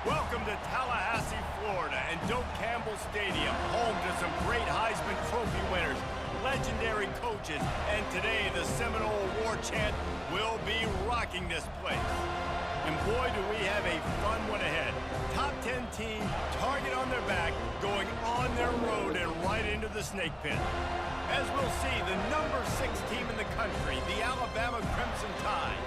Welcome to Tallahassee, Florida, and Doak Campbell Stadium, home to some great Heisman Trophy winners, legendary coaches, and today the Seminole War Chant will be rocking this place. And boy, do we have a fun one ahead. Top 10 team, target on their back, going on their road and right into the snake pit. As we'll see, the number 6 team in the country, the Alabama Crimson Tide,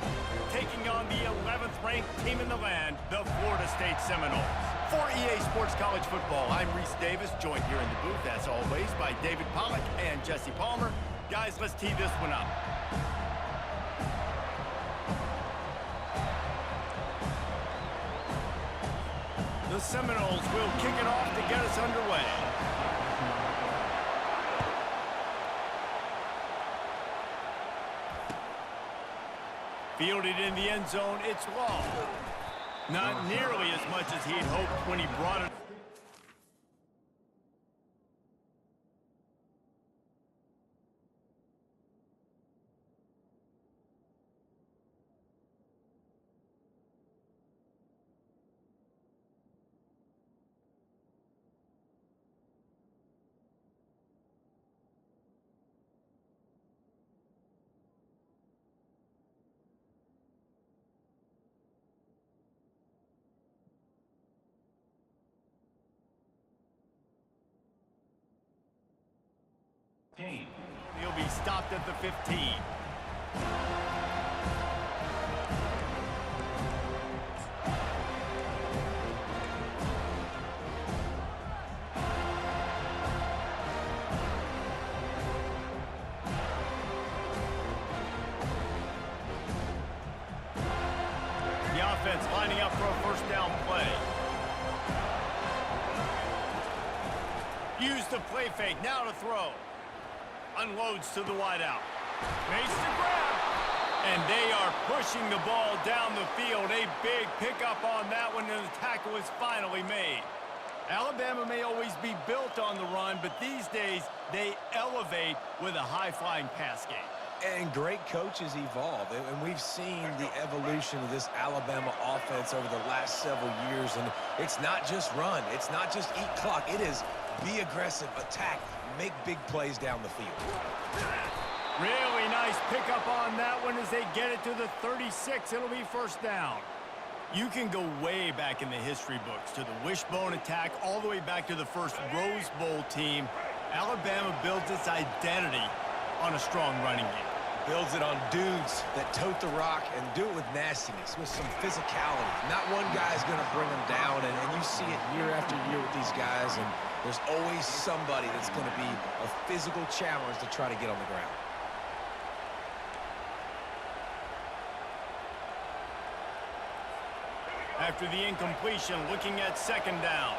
taking on the 11th ranked team in the land, the Florida State Seminoles. For EA Sports College Football, I'm Reese Davis, joined here in the booth, as always, by David Pollack and Jesse Palmer. Guys, let's tee this one up. The Seminoles will kick it off to get us underway. Fielded in the end zone, it's long. Not nearly as much as he'd hoped when he brought it. He'll be stopped at the 15. The offense lining up for a first down play. Use the play fake, now to throw. Unloads to the wideout. Makes the grab. And they are pushing the ball down the field. A big pickup on that one, and the tackle is finally made. Alabama may always be built on the run, but these days they elevate with a high-flying pass game. And great coaches evolve, and we've seen the evolution of this Alabama offense over the last several years, and it's not just run, it's not just eat clock, it is be aggressive, attack, make big plays down the field. Really nice pickup on that one as they get it to the 36. It'll be first down. You can go way back in the history books to the wishbone attack, all the way back to the first Rose Bowl team. Alabama builds its identity on a strong running game. Builds it on dudes that tote the rock and do it with nastiness, with some physicality. Not one guy's going to bring them down, and you see it year after year with these guys, and there's always somebody that's going to be a physical challenge to try to get on the ground. After the incompletion, looking at second down.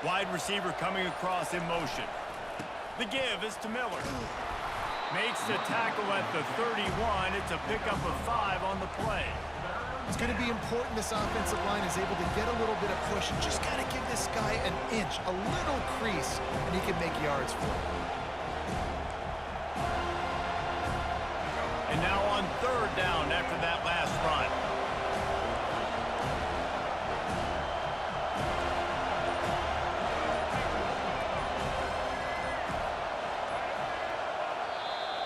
Wide receiver coming across in motion. The give is to Miller. Makes the tackle at the 31. It's a pickup of 5 on the play. It's going to be important this offensive line is able to get a little bit of push and just kind of give this guy an inch, a little crease, and he can make yards for it. And now on third down after that last run.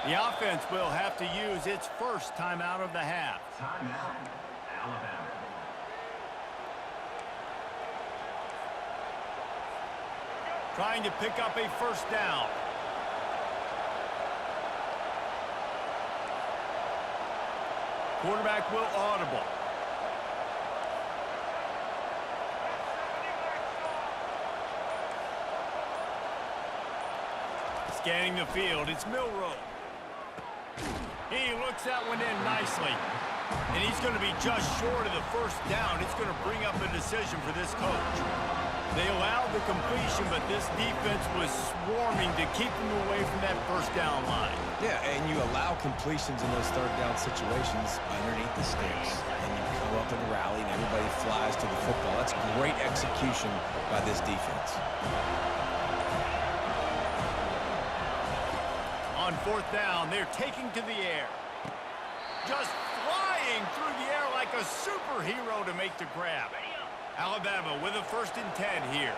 The offense will have to use its first timeout of the half. Timeout, Alabama. Trying to pick up a first down. Quarterback will audible. Scanning the field, it's Milroe. He looks that one in nicely. And he's going to be just short of the first down. It's going to bring up a decision for this coach. They allowed the completion, but this defense was swarming to keep them away from that first down line. Yeah, and you allow completions in those third down situations underneath the sticks. And you come up and rally, and everybody flies to the football. That's great execution by this defense. On fourth down, they're taking to the air. just flying through the air like a superhero to make the grab. Alabama with a 1st and 10 here.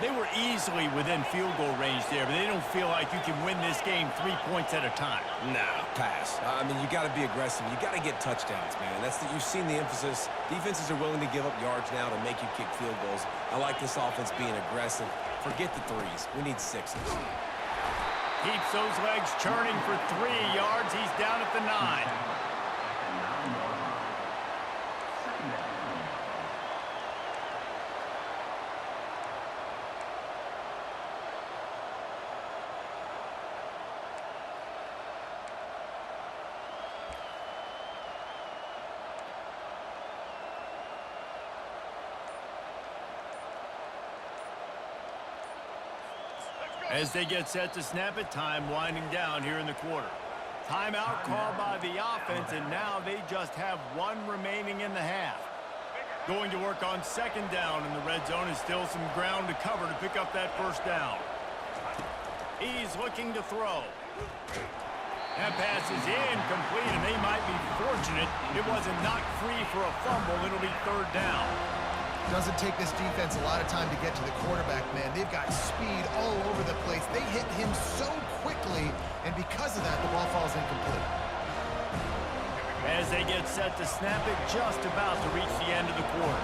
They were easily within field goal range there, but they don't feel like you can win this game 3 points at a time. Nah, pass. I mean, you got to be aggressive. You got to get touchdowns, man. You've seen the emphasis. Defenses are willing to give up yards now to make you kick field goals. I like this offense being aggressive. Forget the threes. We need 6s. Keeps those legs churning for 3 yards. He's down at the 9. As they get set to snap it, time winding down here in the quarter. Timeout called by the offense, and now they just have 1 remaining in the half. Going to work on 2nd down, and the red zone is still some ground to cover to pick up that 1st down. He's looking to throw. That pass is incomplete, and they might be fortunate it wasn't knocked free for a fumble. It'll be 3rd down. Doesn't take this defense a lot of time to get to the quarterback, man. They've got speed all over the place. They hit him so quickly, and because of that, the ball falls incomplete. As they get set to snap it, just about to reach the end of the quarter.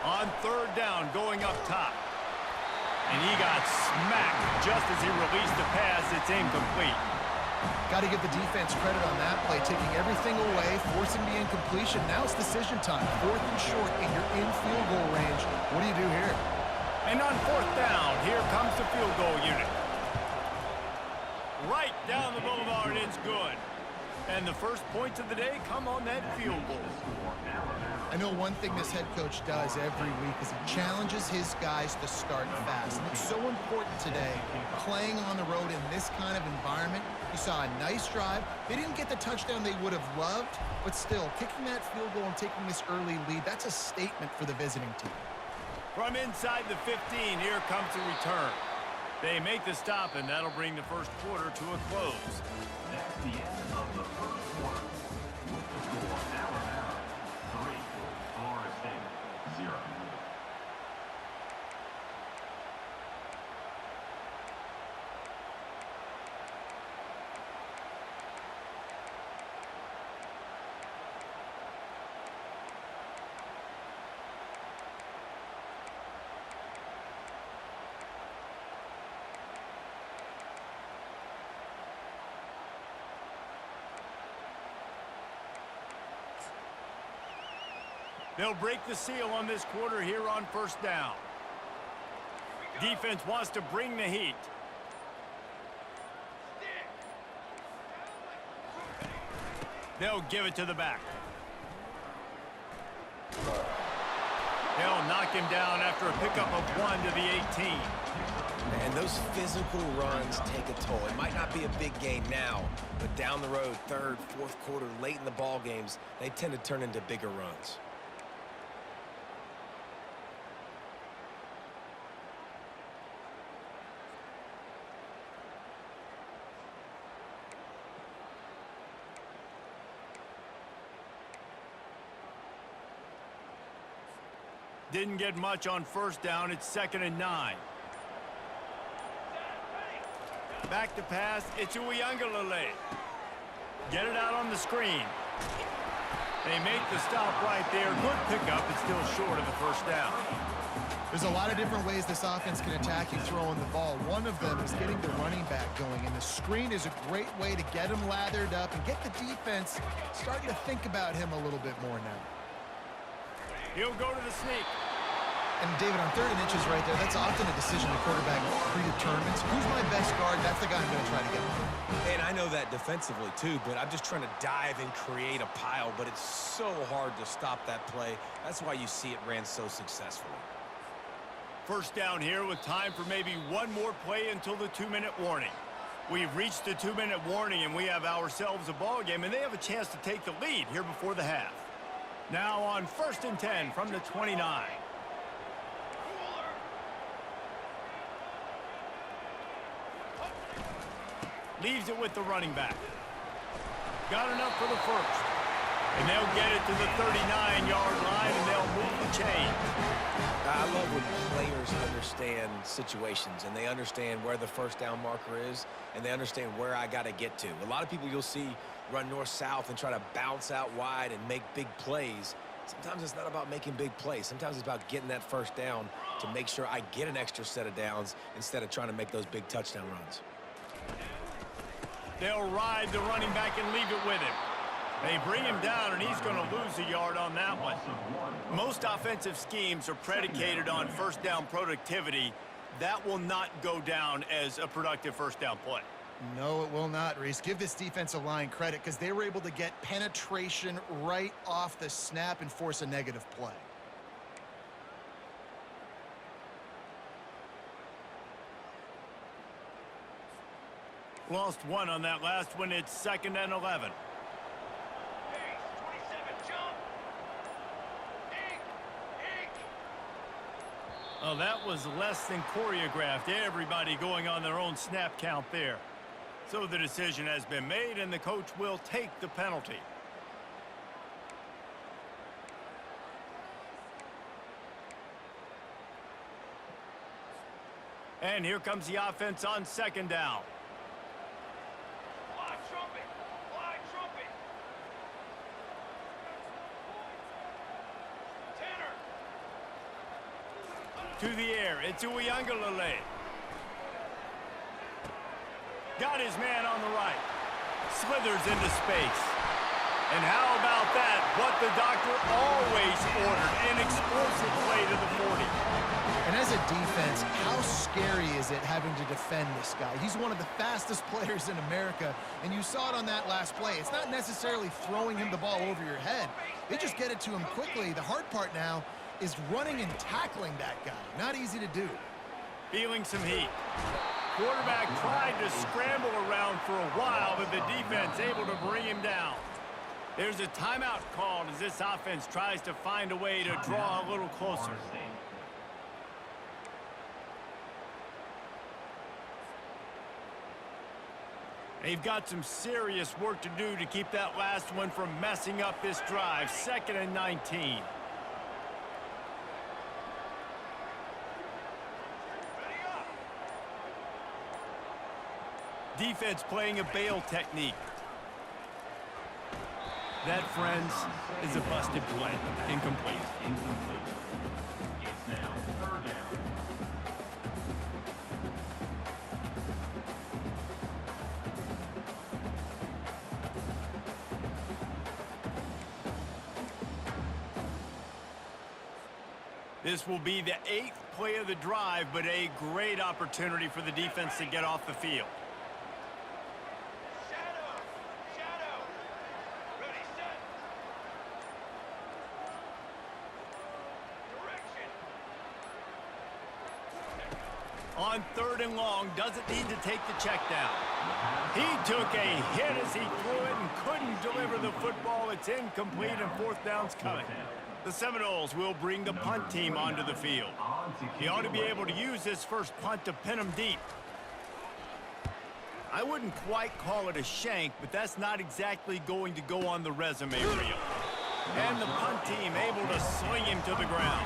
On 3rd down, going up top. And he got smacked just as he released the pass. It's incomplete. Got to give the defense credit on that play, taking everything away, forcing the incompletion. Now it's decision time. 4th and short, and you're in field goal range. What do you do here? And on 4th down, here comes the field goal unit. Right down the boulevard, it's good. And the first points of the day come on that field goal. I know one thing this head coach does every week is he challenges his guys to start fast. And it's so important today, playing on the road in this kind of environment. You saw a nice drive. They didn't get the touchdown they would have loved, but still, kicking that field goal and taking this early lead, that's a statement for the visiting team. From inside the 15, here comes the return. They make the stop, and that'll bring the first quarter to a close. That's the end of the first quarter. With the score, Alabama 3, Florida State 0. They'll break the seal on this quarter here on 1st down. Defense wants to bring the heat. They'll give it to the back. They'll knock him down after a pickup of 1 to the 18. And those physical runs take a toll. It might not be a big game now, but down the road, 3rd, 4th quarter, late in the ball games, they tend to turn into bigger runs. Didn't get much on 1st down. It's 2nd and 9. Back to pass. It's Uiagalelei. Get it out on the screen. They make the stop right there. Good pickup. It's still short of the 1st down. There's a lot of different ways this offense can attack you throwing the ball. One of them is getting the running back going, and the screen is a great way to get him lathered up and get the defense starting to think about him a little bit more now. He'll go to the sneak. And, David, on 3rd and inches right there, that's often a decision the quarterback predetermines. Who's my best guard? That's the guy I'm going to try to get. And I know that defensively, too, but I'm just trying to dive and create a pile, but it's so hard to stop that play. That's why you see it ran so successfully. 1st down here with time for maybe one more play until the 2-minute warning. We've reached the 2-minute warning, and we have ourselves a ball game, and they have a chance to take the lead here before the half. Now on 1st and 10 from the 29. Leaves it with the running back. Got enough for the first. And they'll get it to the 39-yard line, and they'll move the chains. I love when players understand situations, and they understand where the first down marker is, and they understand where I got to get to. A lot of people you'll see run north-south and try to bounce out wide and make big plays. Sometimes it's not about making big plays. Sometimes it's about getting that first down to make sure I get an extra set of downs instead of trying to make those big touchdown runs. They'll ride the running back and leave it with him. They bring him down, and he's going to lose a yard on that one. Most offensive schemes are predicated on first down productivity. That will not go down as a productive first down play. No, it will not, Reese. Give this defensive line credit because they were able to get penetration right off the snap and force a negative play. Lost one on that last one. It's 2nd and 11. Oh, that was less than choreographed. Everybody going on their own snap count there. So the decision has been made, and the coach will take the penalty. And here comes the offense on 2nd down. To the air, it's Uiagalelei. Got his man on the right. Slithers into space. And how about that? What the doctor always ordered, an explosive play to the 40. And as a defense, how scary is it having to defend this guy? He's one of the fastest players in America, and you saw it on that last play. It's not necessarily throwing him the ball over your head. They just get it to him quickly. The hard part now is running and tackling that guy. Not easy to do. Feeling some heat. Quarterback tried to scramble around for a while, but the defense able to bring him down. There's a timeout called as this offense tries to find a way to draw a little closer. They've got some serious work to do to keep that last one from messing up this drive. 2nd and 19. Defense playing a bail technique. That, friends, is a busted play. Incomplete. It's now 3rd down. This will be the 8th play of the drive, but a great opportunity for the defense to get off the field. On 3rd and long, doesn't need to take the check down. He took a hit as he threw it and couldn't deliver the football. It's incomplete, and 4th down's coming. The Seminoles will bring the punt team onto the field. He ought to be able to use this first punt to pin him deep. I wouldn't quite call it a shank, but that's not exactly going to go on the resume reel. And the punt team able to sling him to the ground.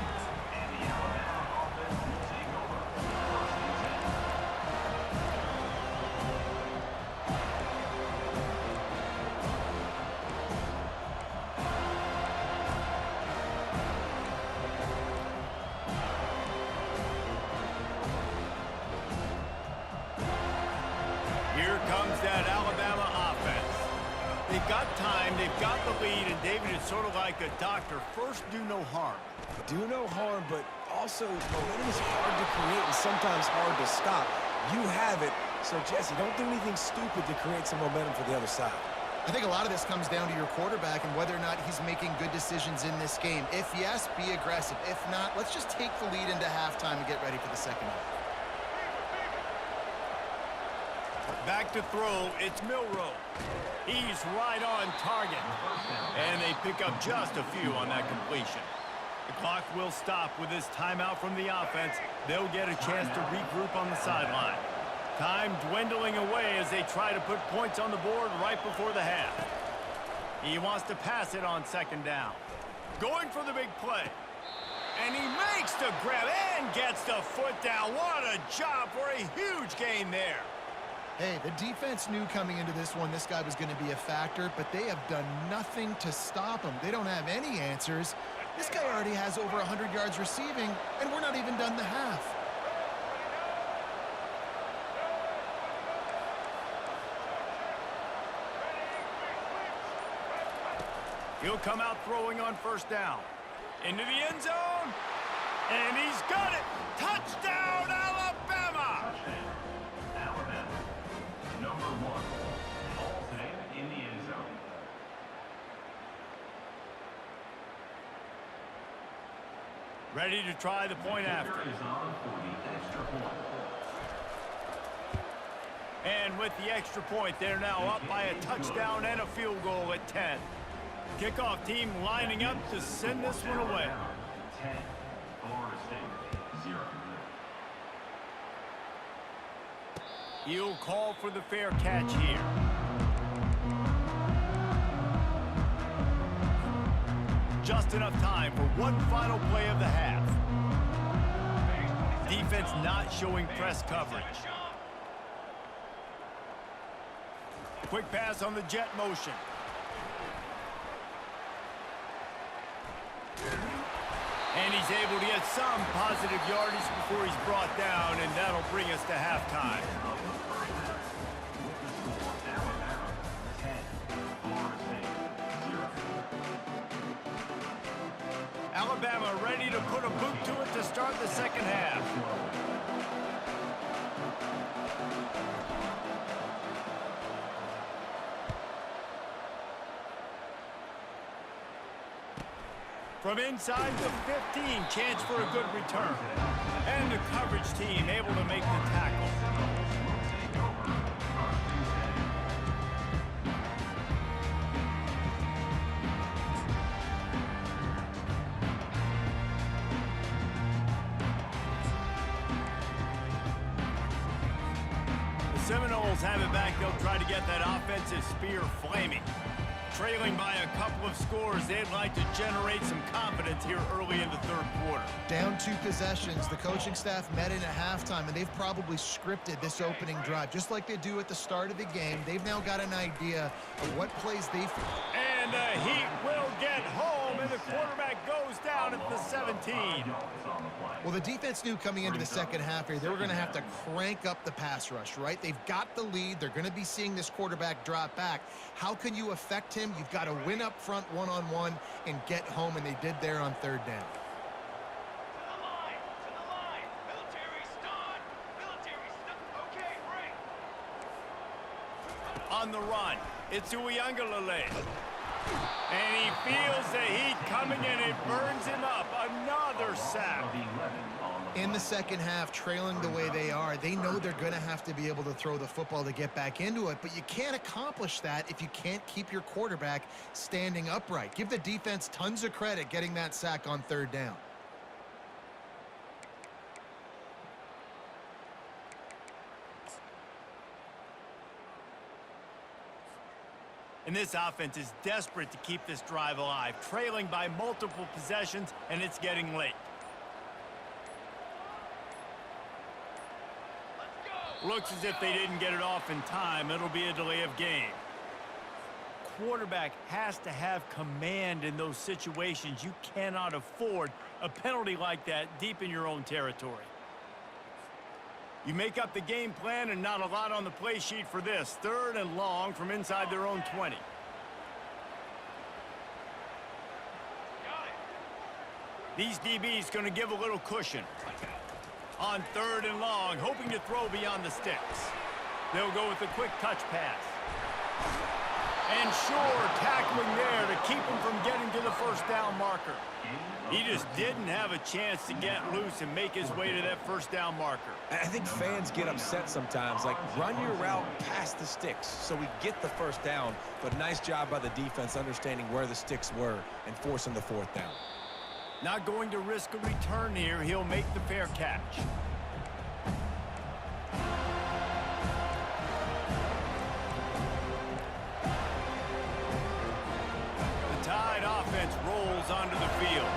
Here comes that Alabama offense. They've got time, they've got the lead, and David is sort of like a doctor. First, do no harm. Do no harm, but also momentum is hard to create and sometimes hard to stop. You have it, so Jesse, don't do anything stupid to create some momentum for the other side. I think a lot of this comes down to your quarterback and whether or not he's making good decisions in this game. If yes, be aggressive. If not, let's just take the lead into halftime and get ready for the second half. Back to throw, it's Milroe. He's right on target. And they pick up just a few on that completion. The clock will stop with this timeout from the offense. They'll get a chance to regroup on the sideline. Time dwindling away as they try to put points on the board right before the half. He wants to pass it on second down. Going for the big play. And he makes the grab and gets the foot down. What a job for a huge gain there. Hey, the defense knew coming into this one this guy was going to be a factor, but they have done nothing to stop him. They don't have any answers. This guy already has over 100 yards receiving, and we're not even done the half. He'll come out throwing on first down. Into the end zone. And he's got it. Touchdown, Alabama! Touchdown, Alabama. Number 1. Ball's name in the end zone. Ready to try the point after. Kicker is on for the extra point. And with the extra point, they're now up by a touchdown and a field goal at 10. Kickoff team lining up to send this one away. 10. Florida State, 0. He'll call for the fair catch here. Just enough time for one final play of the half. Defense not showing press coverage. Quick pass on the jet motion. And he's able to get some positive yardage before he's brought down, and that'll bring us to halftime. Alabama ready to put a boot to it to start the second half. From inside the 15, chance for a good return. And the coverage team able to make the tackle. The Seminoles have it back. They'll try to get that offensive spear flaming. Trailing by a couple of scores, they'd like to generate some confidence here early in the third quarter. Down 2 possessions. The coaching staff met in at halftime, and they've probably scripted this opening drive. Just like they do at the start of the game, they've now got an idea of what plays they... And the Heat will get home, and the quarterback goes down at the 17. Well, the defense knew coming into the second half here, they were going to have to crank up the pass rush, right? They've got the lead. They're going to be seeing this quarterback drop back. How can you affect him? You've got to win up front one-on-one and get home, and they did there on third down. On the run, it's Uiagalelei. And he feels the heat coming, and it burns him up. Another sack. In the second half, trailing the way they are, they know they're going to have to be able to throw the football to get back into it, but you can't accomplish that if you can't keep your quarterback standing upright. Give the defense tons of credit getting that sack on third down. And this offense is desperate to keep this drive alive, trailing by multiple possessions, and it's getting late. Looks as if they didn't get it off in time. It'll be a delay of game. Quarterback has to have command in those situations. You cannot afford a penalty like that deep in your own territory. You make up the game plan, and not a lot on the play sheet for this. Third and long from inside their own 20. These DBs going to give a little cushion. On third and long, hoping to throw beyond the sticks. They'll go with a quick touch pass. And sure, tackling there to keep him from getting to the first down marker. He just didn't have a chance to get loose and make his way to that first down marker. I think fans get upset sometimes, like run your route past the sticks so we get the first down, but nice job by the defense understanding where the sticks were and forcing the fourth down. Not going to risk a return here. He'll make the fair catch. rolls onto the field.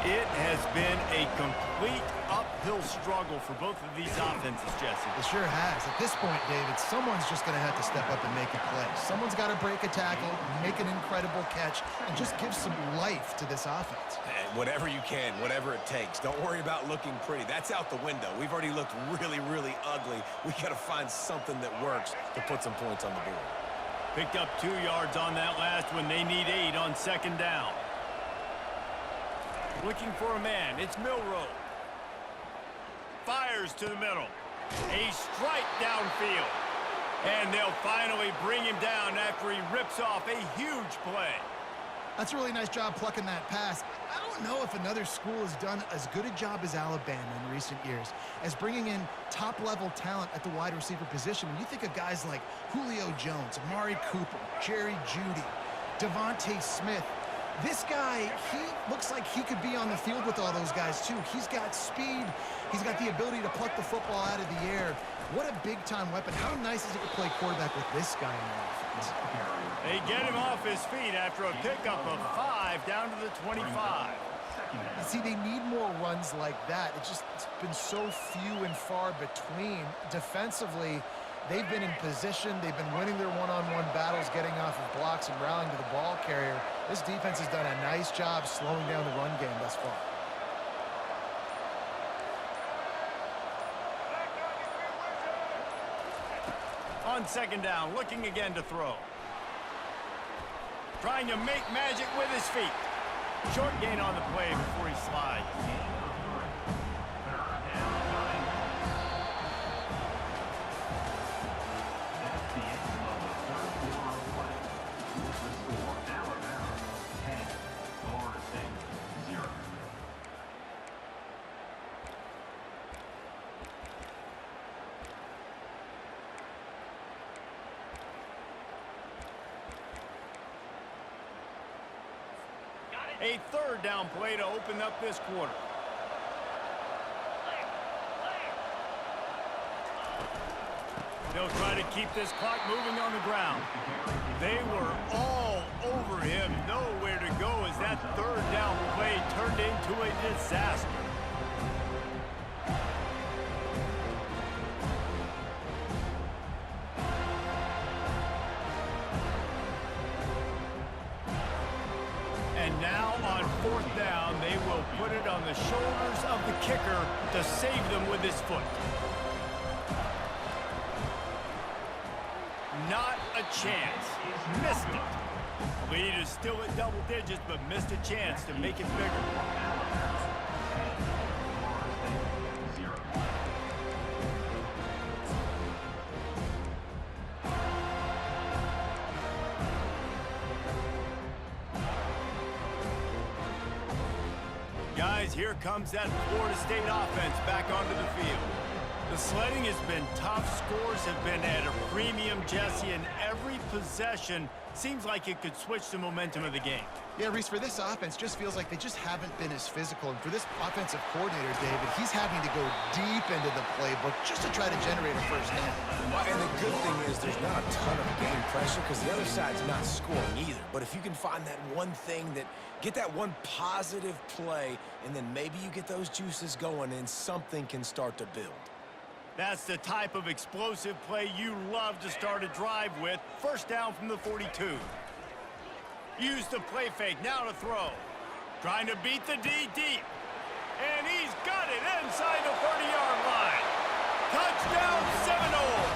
It has been a complete uphill struggle for both of these offenses, Jesse. It sure has. At this point, David, someone's just going to have to step up and make a play. Someone's got to break a tackle, make an incredible catch, and just give some life to this offense. And whatever you can, whatever it takes. Don't worry about looking pretty. That's out the window. We've already looked really, really ugly. We got to find something that works to put some points on the board. Picked up 2 yards on that last one. They need 8 on second down. Looking for a man. It's Milrow. Fires to the middle. A strike downfield. And they'll finally bring him down after he rips off a huge play. That's a really nice job plucking that pass. I don't know if another school has done as good a job as Alabama in recent years as bringing in top-level talent at the wide receiver position. When you think of guys like Julio Jones, Amari Cooper, Jerry Jeudy, Devontae Smith, this guy, he looks like he could be on the field with all those guys, too. He's got speed. He's got the ability to pluck the football out of the air. What a big-time weapon. How nice is it to play quarterback with this guy in the offense? They get him off his feet after a pickup of 5 down to the 25. See, they need more runs like that. It's been so few and far between. Defensively, they've been in position. They've been winning their one-on-one battles, getting off of blocks and rallying to the ball carrier. This defense has done a nice job slowing down the run game thus far. On second down, looking again to throw. Trying to make magic with his feet. Short gain on the play before he slides. A third down play to open up this quarter. They'll try to keep this clock moving on the ground. They were all over him. Nowhere to go as that third down play turned into a disaster. And now on fourth down, they will put it on the shoulders of the kicker to save them with his foot. Not a chance. Missed it. Lead is still at double digits, but missed a chance to make it bigger. Guys, here comes that Florida State offense back onto the field. The sledding has been tough. Scores have been at a premium, Jesse, and every possession seems like it could switch the momentum of the game. Yeah, Reese, for this offense, just feels like they just haven't been as physical. And for this offensive coordinator, David, he's having to go deep into the playbook just to try to generate a first down. Well, and the good thing is there's not a ton of game pressure because the other side's not scoring either. But if you can find that one thing get that one positive play, and then maybe you get those juices going and something can start to build. That's the type of explosive play you love to start a drive with. First down from the 42. Use the play fake, now to throw. Trying to beat the D deep. And he's got it inside the 30-yard line. Touchdown Seminoles.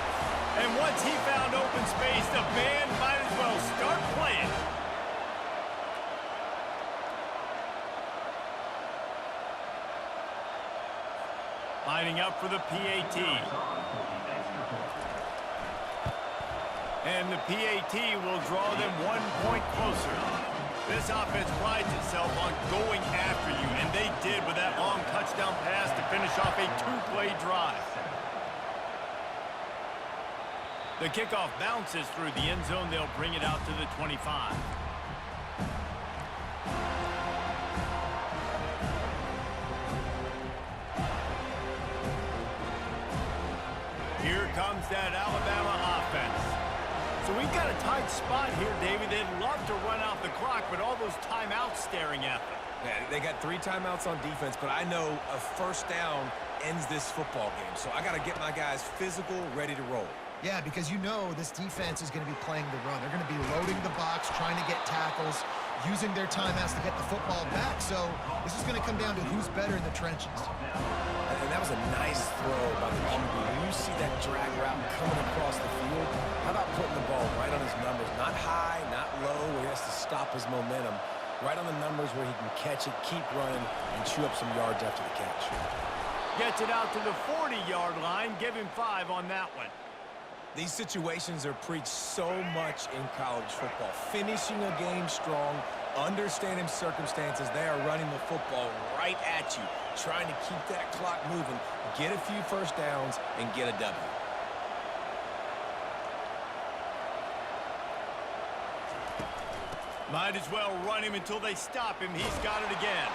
And once he found open space, the band might as well start playing. Lining up for the PAT. And the PAT will draw them 1 point closer. This offense prides itself on going after you, and they did with that long touchdown pass to finish off a 2-play drive. The kickoff bounces through the end zone. They'll bring it out to the 25. Here comes that Alabama offense. So we've got a tight spot here, David. They'd love to run out the clock, but all those timeouts staring at them. Yeah, they got 3 timeouts on defense, but I know a first down ends this football game. So I got to get my guys physical, ready to roll. Yeah, because you know this defense is going to be playing the run. They're going to be loading the box, trying to get tackles, using their timeouts to get the football back. So this is going to come down to who's better in the trenches. And that was a nice throw by the QB. When you see that drag route coming across the field, how about putting the ball right on his numbers? Not high, not low, where he has to stop his momentum. Right on the numbers where he can catch it, keep running, and chew up some yards after the catch. Gets it out to the 40-yard line. Give him 5 on that one. These situations are preached so much in college football. Finishing a game strong, understanding circumstances. They are running the football right at you, trying to keep that clock moving, get a few first downs, and get a W. Might as well run him until they stop him. He's got it again.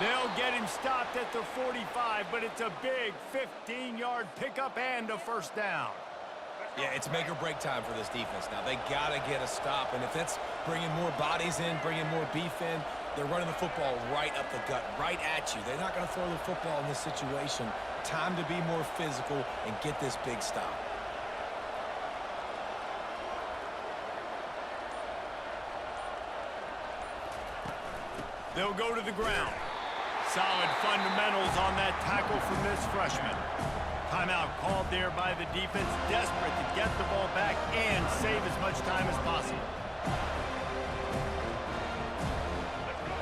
They'll get him stopped at the 45, but it's a big 15-yard pickup and a first down. Yeah, it's make or break time for this defense now. They got to get a stop, and if that's bringing more bodies in, bringing more beef in, they're running the football right up the gut, right at you. They're not going to throw the football in this situation. Time to be more physical and get this big stop. They'll go to the ground. Solid fundamentals on that tackle from this freshman. Timeout called there by the defense, desperate to get the ball back and save as much time as possible.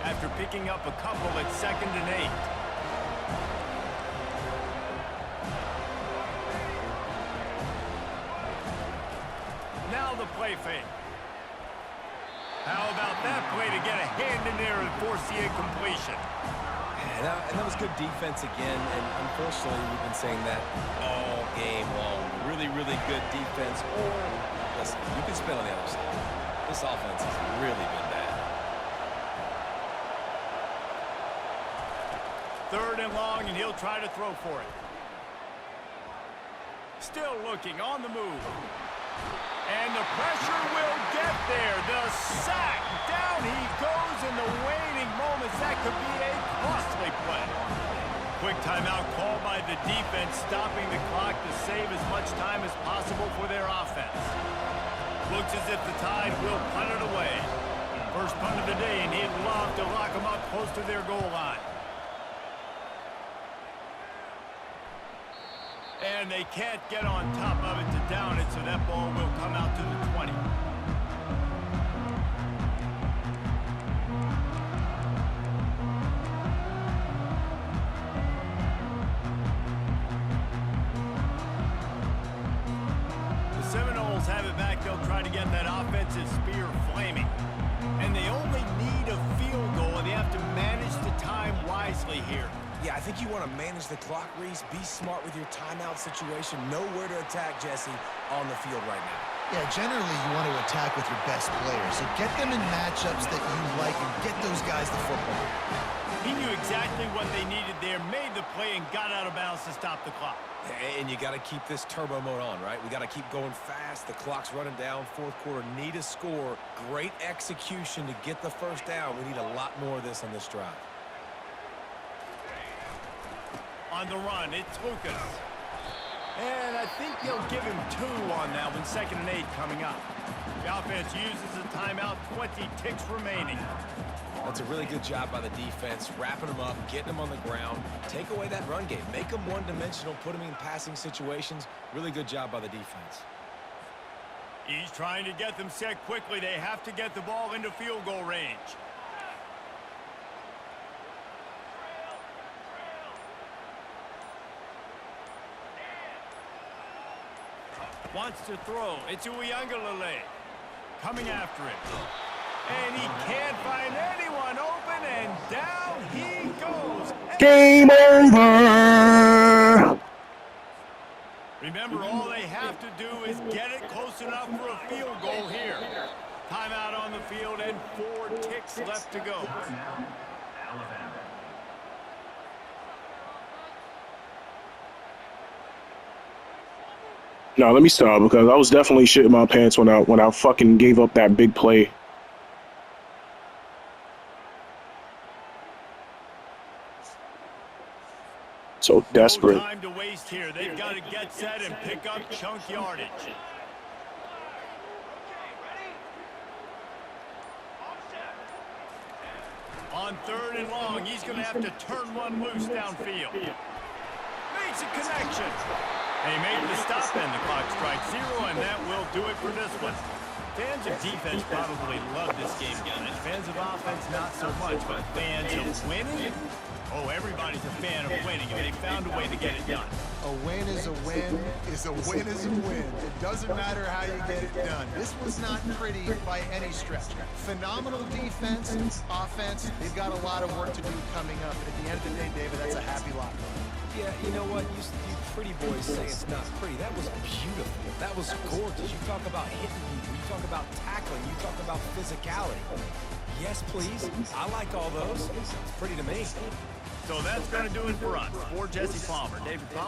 After picking up a couple at 2nd and 8. Now the play fake. How about that play to get a hand in there and force the incompletion? And that was good defense again, and unfortunately, we've been saying that all game long. Really, really good defense. Or, listen, you can spin on the other side. This offense has really been bad. 3rd and long, and he'll try to throw for it. Still looking, on the move. And the pressure will get there. The sack. Down he goes in the waning moments. That could be a costly play. Quick timeout called by the defense, stopping the clock to save as much time as possible for their offense. Looks as if the Tide will punt it away. First punt of the day, and he'd love to lock them up close to their goal line. And they can't get on top of it to down it, so that ball will come out to the 20. The Seminoles have it back. They'll try to get that offensive spear flaming. And they only need a field goal, and they have to manage the time wisely here. Yeah, I think you want to manage the clock, Reese. Be smart with your timeout situation. Know where to attack, Jesse, on the field right now. Yeah, generally you want to attack with your best players. So get them in matchups that you like and get those guys the football. He knew exactly what they needed there, made the play, and got out of bounds to stop the clock. And you got to keep this turbo mode on, right? We got to keep going fast. The clock's running down. 4th quarter, need a score. Great execution to get the first down. We need a lot more of this on this drive. On the run, it's Lucas. And I think they'll give him 2 on that one. 2nd and 8 coming up. The offense uses a timeout, 20 ticks remaining. That's a really good job by the defense, wrapping them up, getting them on the ground. Take away that run game. Make them one-dimensional, put them in passing situations. Really good job by the defense. He's trying to get them set quickly. They have to get the ball into field goal range. Wants to throw. It's Uyangalele coming after him. And he can't find anyone open, and down he goes. Game over! Remember, all they have to do is get it close enough for a field goal here. Timeout on the field and 4 ticks left to go. Alabama. No, let me stop because I was definitely shitting my pants when I fucking gave up that big play. So desperate. No time to waste here. They've got to get set and pick up chunk yardage. On 3rd and long, he's going to have to turn one loose downfield. Makes a connection. They made the stop, and the clock strikes 0, and that will do it for this one. Fans of defense probably love this game, guys. Fans of offense, not so much, but fans of winning? Oh, everybody's a fan of winning, and they found a way to get it done. A win is a win is a win is a win. It doesn't matter how you get it done. This was not pretty by any stretch. Phenomenal defense, offense. They've got a lot of work to do coming up. But at the end of the day, David, that's a happy lot. Yeah, you know what? You pretty boys say it's not pretty. That was beautiful. That was gorgeous. You talk about hitting people. You talk about tackling. You talk about physicality. Yes, please. I like all those. It's pretty to me. So that's going to do it for us. For Jesse Palmer, David Palmer.